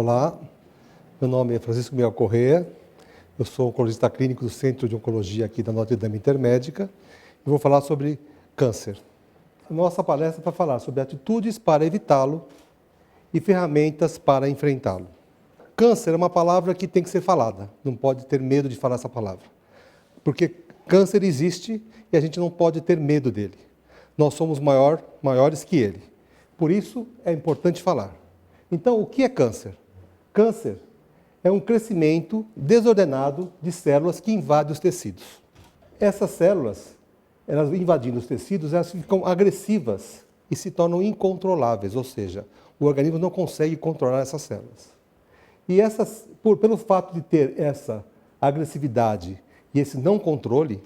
Olá, meu nome é Francisco Miguel Corrêa, eu sou oncologista clínico do Centro de Oncologia aqui da Notre Dame Intermédica e vou falar sobre câncer. Nossa palestra é para falar sobre atitudes para evitá-lo e ferramentas para enfrentá-lo. Câncer é uma palavra que tem que ser falada, não pode ter medo de falar essa palavra, porque câncer existe e a gente não pode ter medo dele. Nós somos maiores que ele, por isso é importante falar. Então, o que é câncer? Câncer é um crescimento desordenado de células que invadem os tecidos. Essas células, elas invadindo os tecidos, elas ficam agressivas e se tornam incontroláveis, ou seja, o organismo não consegue controlar essas células. E pelo fato de ter essa agressividade e esse não controle,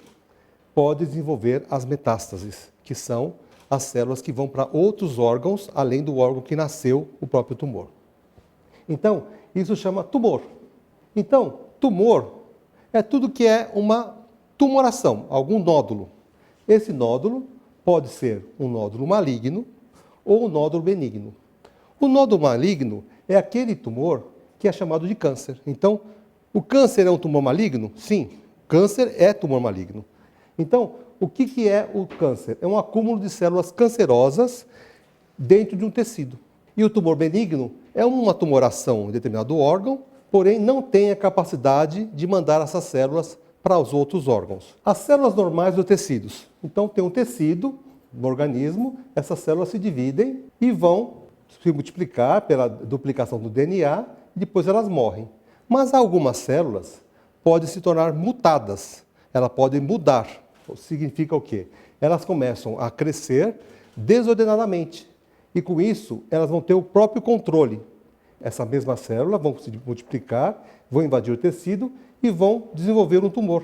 pode desenvolver as metástases, que são as células que vão para outros órgãos, além do órgão que nasceu o próprio tumor. Então, isso chama tumor. Então, tumor é tudo que é uma tumoração, algum nódulo. Esse nódulo pode ser um nódulo maligno ou um nódulo benigno. O nódulo maligno é aquele tumor que é chamado de câncer. Então, o câncer é um tumor maligno? Sim, câncer é tumor maligno. Então, o que é o câncer? É um acúmulo de células cancerosas dentro de um tecido. E o tumor benigno é uma tumoração em determinado órgão, porém não tem a capacidade de mandar essas células para os outros órgãos. As células normais dos tecidos. Então, tem um tecido no organismo, essas células se dividem e vão se multiplicar pela duplicação do DNA e depois elas morrem. Mas algumas células podem se tornar mutadas, elas podem mudar. Significa o quê? Elas começam a crescer desordenadamente e com isso elas vão ter o próprio controle. Essa mesma célula vão se multiplicar, vão invadir o tecido e vão desenvolver um tumor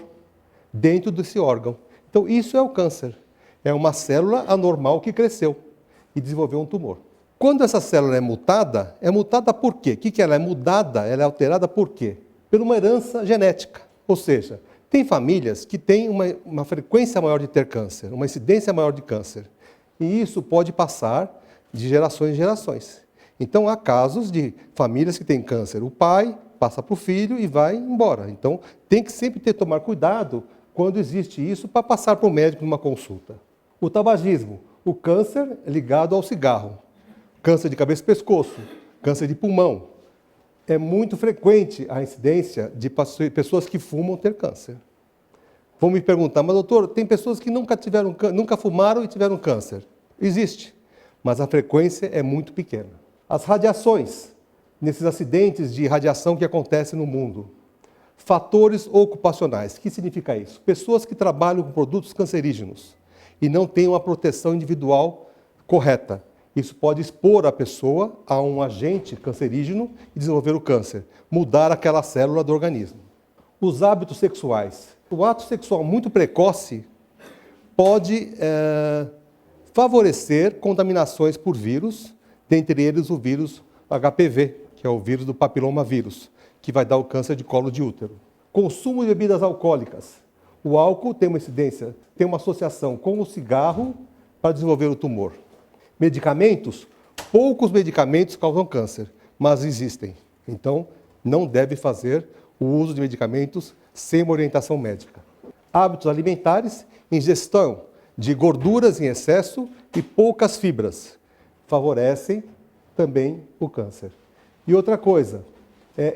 dentro desse órgão. Então isso é o câncer. É uma célula anormal que cresceu e desenvolveu um tumor. Quando essa célula é mutada por quê? O que ela é mudada? Ela é alterada por quê? Por uma herança genética. Ou seja, tem famílias que têm uma frequência maior de ter câncer, uma incidência maior de câncer. E isso pode passar de gerações em gerações. Então, há casos de famílias que têm câncer. O pai passa para o filho e vai embora. Então, tem que sempre tomar cuidado quando existe isso para passar para o médico numa consulta. O tabagismo, o câncer ligado ao cigarro. Câncer de cabeça e pescoço, câncer de pulmão. É muito frequente a incidência de pessoas que fumam ter câncer. Vão me perguntar, mas doutor, tem pessoas que nunca fumaram e tiveram câncer. Existe, mas a frequência é muito pequena. As radiações, nesses acidentes de radiação que acontecem no mundo. Fatores ocupacionais, o que significa isso? Pessoas que trabalham com produtos cancerígenos e não têm uma proteção individual correta. Isso pode expor a pessoa a um agente cancerígeno e desenvolver o câncer, mudar aquela célula do organismo. Os hábitos sexuais. O ato sexual muito precoce pode favorecer contaminações por vírus, dentre eles o vírus HPV, que é o vírus do papilomavírus, que vai dar o câncer de colo de útero. Consumo de bebidas alcoólicas. O álcool tem uma incidência, tem uma associação com o cigarro para desenvolver o tumor. Medicamentos, poucos medicamentos causam câncer, mas existem. Então, não deve fazer o uso de medicamentos sem uma orientação médica. Hábitos alimentares, ingestão de gorduras em excesso e poucas fibras, favorecem também o câncer. E outra coisa,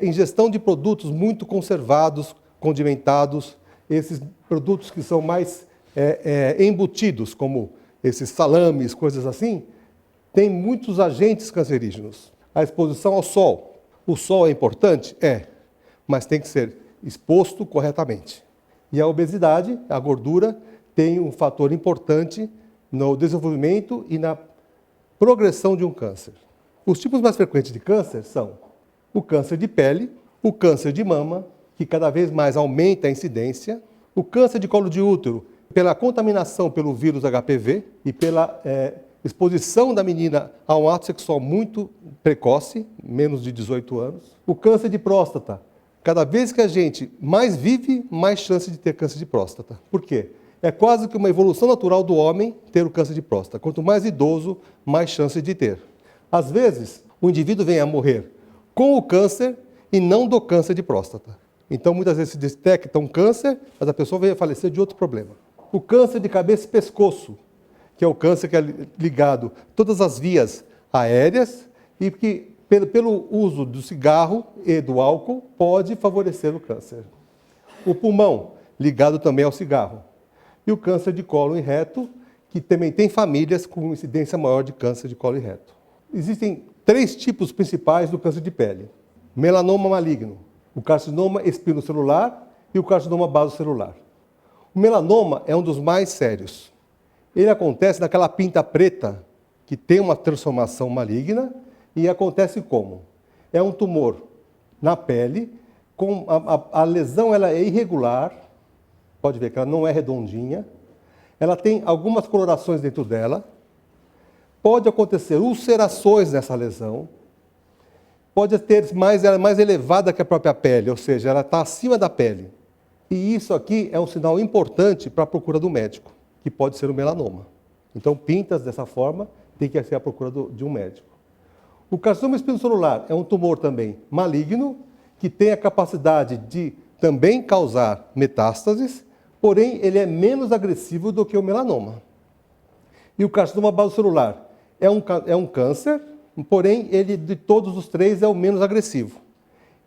ingestão de produtos muito conservados, condimentados, esses produtos que são mais embutidos, como esses salames, coisas assim, tem muitos agentes cancerígenos. A exposição ao sol. O sol é importante? É, mas tem que ser exposto corretamente. E a obesidade, a gordura, tem um fator importante no desenvolvimento e na progressão de um câncer. Os tipos mais frequentes de câncer são o câncer de pele, o câncer de mama, que cada vez mais aumenta a incidência, o câncer de colo de útero, pela contaminação pelo vírus HPV e pela exposição da menina a um ato sexual muito precoce, menos de 18 anos. O câncer de próstata. Cada vez que a gente mais vive, mais chance de ter câncer de próstata. Por quê? É quase que uma evolução natural do homem ter o câncer de próstata. Quanto mais idoso, mais chance de ter. Às vezes, o indivíduo vem a morrer com o câncer e não do câncer de próstata. Então, muitas vezes se detecta um câncer, mas a pessoa veio a falecer de outro problema. O câncer de cabeça e pescoço, que é o câncer que é ligado a todas as vias aéreas e que, pelo uso do cigarro e do álcool, pode favorecer o câncer. O pulmão, ligado também ao cigarro. E o câncer de colo e reto, que também tem famílias com incidência maior de câncer de colo e reto. Existem 3 tipos principais do câncer de pele. Melanoma maligno, o carcinoma espinocelular e o carcinoma basocelular. O melanoma é um dos mais sérios. Ele acontece naquela pinta preta, que tem uma transformação maligna, e acontece como? É um tumor na pele, com a lesão ela é irregular, pode ver que ela não é redondinha, ela tem algumas colorações dentro dela, pode acontecer ulcerações nessa lesão, pode ter ela é mais elevada que a própria pele, ou seja, ela está acima da pele. E isso aqui é um sinal importante para a procura do médico, que pode ser o melanoma. Então, pintas dessa forma, tem que ser a procura de um médico. O carcinoma espinocelular é um tumor também maligno, que tem a capacidade de também causar metástases, porém ele é menos agressivo do que o melanoma. E o carcinoma basocelular é um câncer, porém ele de todos os 3 é o menos agressivo.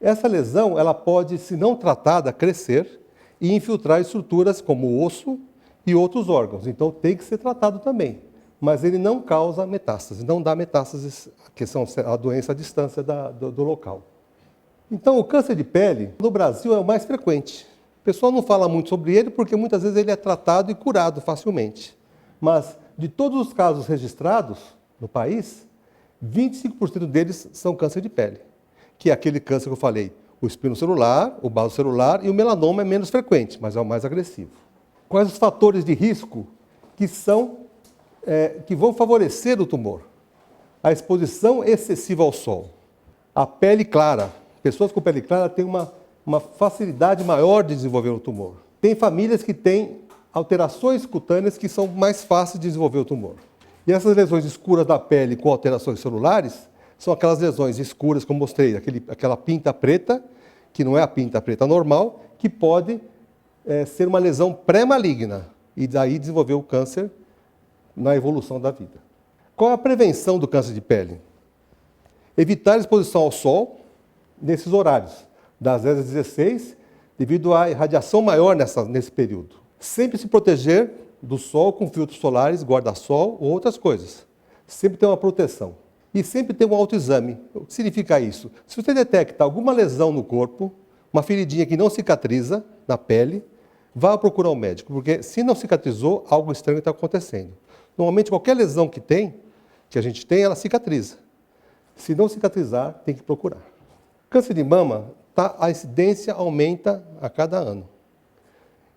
Essa lesão ela pode, se não tratada, crescer e infiltrar estruturas como o osso e outros órgãos. Então tem que ser tratado também. Mas ele não causa metástases, não dá metástases, que são a doença à distância do local. Então o câncer de pele, no Brasil, é o mais frequente. O pessoal não fala muito sobre ele porque muitas vezes ele é tratado e curado facilmente. Mas de todos os casos registrados no país, 25% deles são câncer de pele, que é aquele câncer que eu falei, o espinocelular, o basocelular e o melanoma é menos frequente, mas é o mais agressivo. Quais os fatores de risco que vão favorecer o tumor? A exposição excessiva ao sol, a pele clara. Pessoas com pele clara têm uma facilidade maior de desenvolver o tumor. Tem famílias que têm alterações cutâneas que são mais fáceis de desenvolver o tumor. E essas lesões escuras da pele com alterações celulares são aquelas lesões escuras, como mostrei, aquela pinta preta, que não é a pinta preta normal, que pode ser uma lesão pré-maligna e daí desenvolver o câncer na evolução da vida. Qual é a prevenção do câncer de pele? Evitar a exposição ao sol nesses horários, das 10 às 16, devido à radiação maior nesse período. Sempre se proteger do sol com filtros solares, guarda-sol ou outras coisas. Sempre ter uma proteção. E sempre ter um autoexame. O que significa isso? Se você detecta alguma lesão no corpo, uma feridinha que não cicatriza na pele, vá procurar um médico, porque se não cicatrizou, algo estranho está acontecendo. Normalmente, qualquer lesão que a gente tem, ela cicatriza. Se não cicatrizar, tem que procurar. Câncer de mama, a incidência aumenta a cada ano.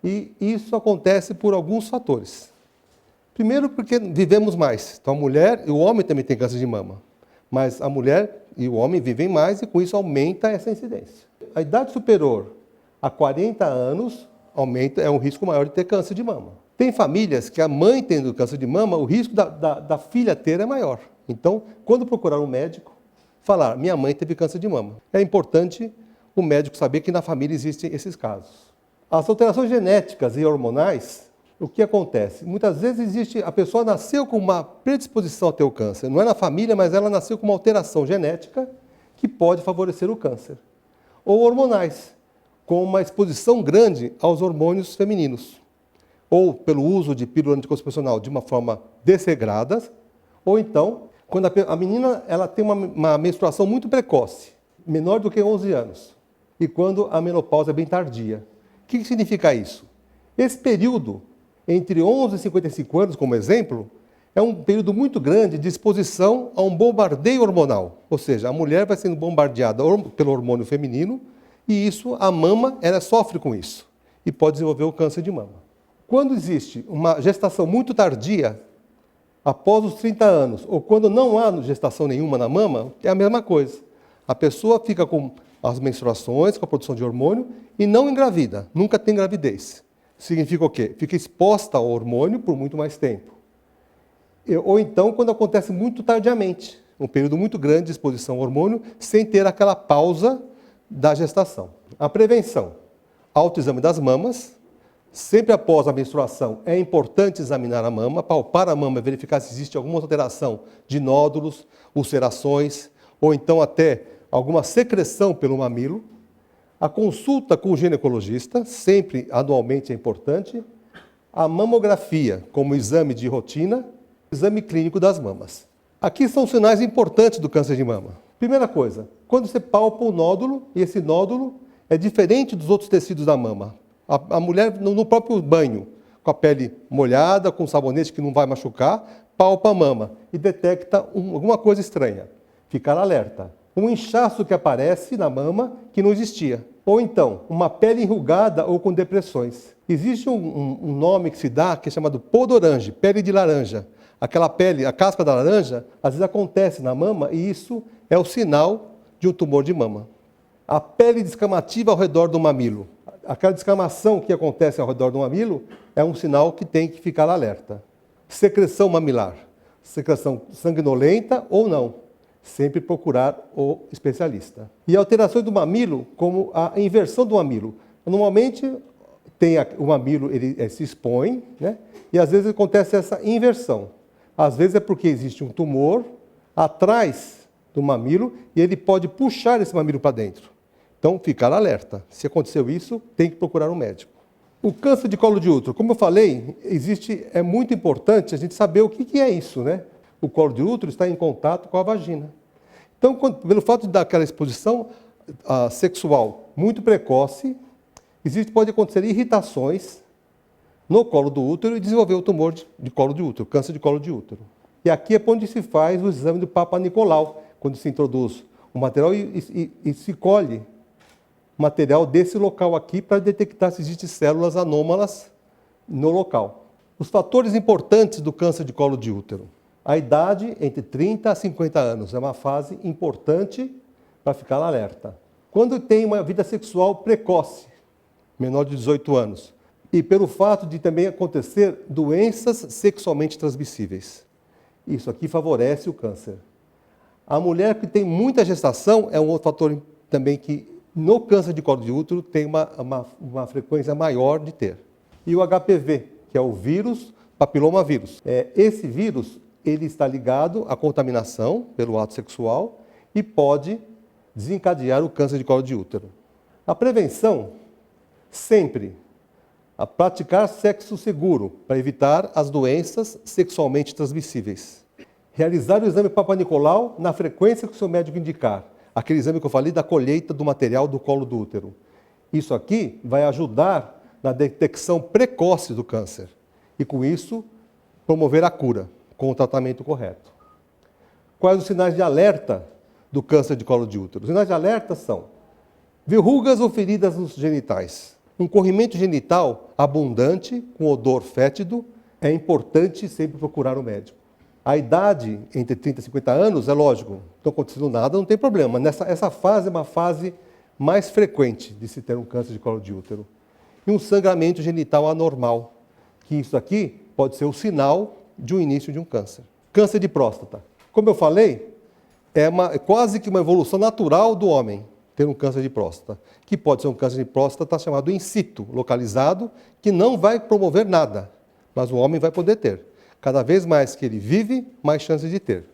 E isso acontece por alguns fatores. Primeiro, porque vivemos mais. Então, a mulher e o homem também têm câncer de mama. Mas a mulher e o homem vivem mais e, com isso, aumenta essa incidência. A idade superior a 40 anos é um risco maior de ter câncer de mama. Tem famílias que a mãe tendo câncer de mama, o risco da filha ter é maior. Então, quando procurar um médico, falar, minha mãe teve câncer de mama. É importante o médico saber que na família existem esses casos. As alterações genéticas e hormonais, o que acontece? Muitas vezes a pessoa nasceu com uma predisposição a ter o câncer. Não é na família, mas ela nasceu com uma alteração genética que pode favorecer o câncer. Ou hormonais, com uma exposição grande aos hormônios femininos. Ou pelo uso de pílula anticoncepcional de uma forma desregrada, ou então, quando a menina ela tem uma menstruação muito precoce, menor do que 11 anos, e quando a menopausa é bem tardia. O que significa isso? Esse período, entre 11 e 55 anos, como exemplo, é um período muito grande de exposição a um bombardeio hormonal. Ou seja, a mulher vai sendo bombardeada pelo hormônio feminino e a mama, ela sofre com isso e pode desenvolver o câncer de mama. Quando existe uma gestação muito tardia, após os 30 anos, ou quando não há gestação nenhuma na mama, é a mesma coisa. A pessoa fica com as menstruações, com a produção de hormônio, e não engravida, nunca tem gravidez. Significa o quê? Fica exposta ao hormônio por muito mais tempo. Ou então, quando acontece muito tardiamente. um período muito grande de exposição ao hormônio, sem ter aquela pausa da gestação. A prevenção, autoexame das mamas, sempre após a menstruação é importante examinar a mama, palpar a mama, verificar se existe alguma alteração de nódulos, ulcerações, ou então até alguma secreção pelo mamilo. A consulta com o ginecologista, sempre anualmente é importante. A mamografia, como exame de rotina, exame clínico das mamas. Aqui são sinais importantes do câncer de mama. Primeira coisa, quando você palpa o nódulo, e esse nódulo é diferente dos outros tecidos da mama. A mulher, no próprio banho, com a pele molhada, com sabonete que não vai machucar, palpa a mama e detecta alguma coisa estranha. Ficar alerta. Um inchaço que aparece na mama que não existia. Ou então, uma pele enrugada ou com depressões. Existe um nome que se dá que é chamado podorange, pele de laranja. Aquela pele, a casca da laranja, às vezes acontece na mama e isso é o sinal de um tumor de mama. A pele descamativa ao redor do mamilo. Aquela descamação que acontece ao redor do mamilo é um sinal que tem que ficar alerta. Secreção mamilar. Secreção sanguinolenta ou não. Sempre procurar o especialista. E alterações do mamilo, como a inversão do mamilo. Normalmente, o mamilo ele se expõe, né? E às vezes acontece essa inversão. Às vezes é porque existe um tumor atrás do mamilo e ele pode puxar esse mamilo para dentro. Então, ficar alerta. Se aconteceu isso, tem que procurar um médico. O câncer de colo de útero, como eu falei, é muito importante a gente saber o que é isso, né? O colo de útero está em contato com a vagina. Então, pelo fato de dar aquela exposição sexual muito precoce, pode acontecer irritações no colo do útero e desenvolver o tumor de colo de útero, câncer de colo de útero. E aqui é onde se faz o exame do Papa Nicolau, quando se introduz o material e se colhe material desse local aqui para detectar se existem células anômalas no local. Os fatores importantes do câncer de colo de útero. A idade entre 30 a 50 anos é uma fase importante para ficar alerta. Quando tem uma vida sexual precoce, menor de 18 anos, e pelo fato de também acontecer doenças sexualmente transmissíveis. Isso aqui favorece o câncer. A mulher que tem muita gestação é um outro fator também que no câncer de colo de útero tem uma frequência maior de ter. E o HPV, que é o vírus papilomavírus. Esse vírus ele está ligado à contaminação pelo ato sexual e pode desencadear o câncer de colo de útero. A prevenção, sempre, a praticar sexo seguro para evitar as doenças sexualmente transmissíveis. Realizar o exame Papa Nicolau na frequência que o seu médico indicar. Aquele exame que eu falei da colheita do material do colo do útero. Isso aqui vai ajudar na detecção precoce do câncer e, com isso, promover a cura com o tratamento correto. Quais os sinais de alerta do câncer de colo de útero? Os sinais de alerta são verrugas ou feridas nos genitais. Um corrimento genital abundante, com odor fétido, é importante sempre procurar um médico. A idade entre 30 e 50 anos, é lógico, não está acontecendo nada, não tem problema. Essa fase é uma fase mais frequente de se ter um câncer de colo de útero. E um sangramento genital anormal, que isso aqui pode ser o sinal de um início de um câncer. Câncer de próstata. Como eu falei, é quase que uma evolução natural do homem ter um câncer de próstata, que pode ser um câncer de próstata chamado in situ, localizado, que não vai promover nada, mas o homem vai poder ter. Cada vez mais que ele vive, mais chances de ter.